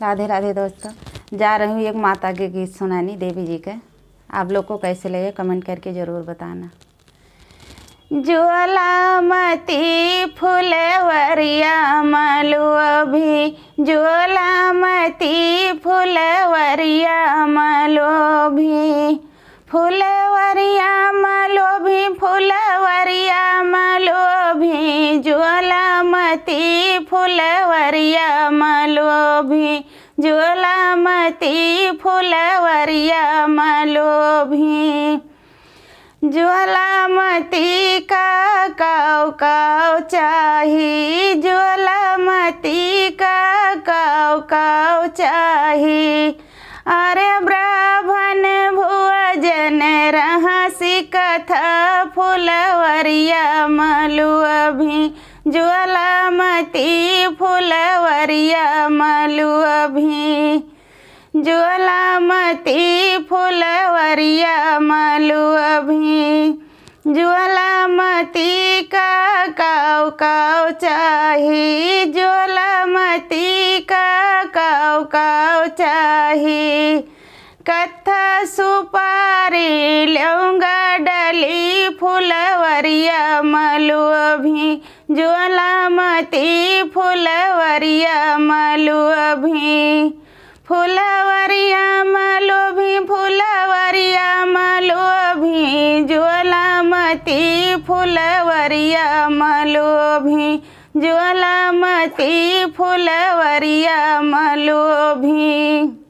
राधे राधे दोस्तों, जा रही हूँ एक माता के गीत सुनानी देवी जी के। आप लोग को कैसे लगे कमेंट करके ज़रूर बताना। ज्वालामती फुलवरिया मलोभी, ज्वालामती फुलवरिया मलोभी, फुलवरिया मलोभी, फुलवरिया मलोभी, ज्वालामती फुलवरिया मलोभी, ज्वालामती फुलवरिया मलोभी। ज्वालामती का काव काव चाही, ज्वालामती का काव काव चाही। अरे ब्राह्मण भुवजन रहसी कथा फुलवरिया मलोभी, ज्वालामती फुलवरिया मलोभी, ज्वालामती फुलवरिया मलोभी। ज्वालामती का काव काव चाही, ज्वालामती का काव काव चाही। कत्था सुपारी लौंगा डली फुलवरिया मलोभी, ज्वालामती फुलवरिया मलोभी, फुलवरिया मलोभी, फुलवरिया मलोभी, ज्वालामती फुलवरिया मलोभी, ज्वालामती फुलवरिया मलोभी।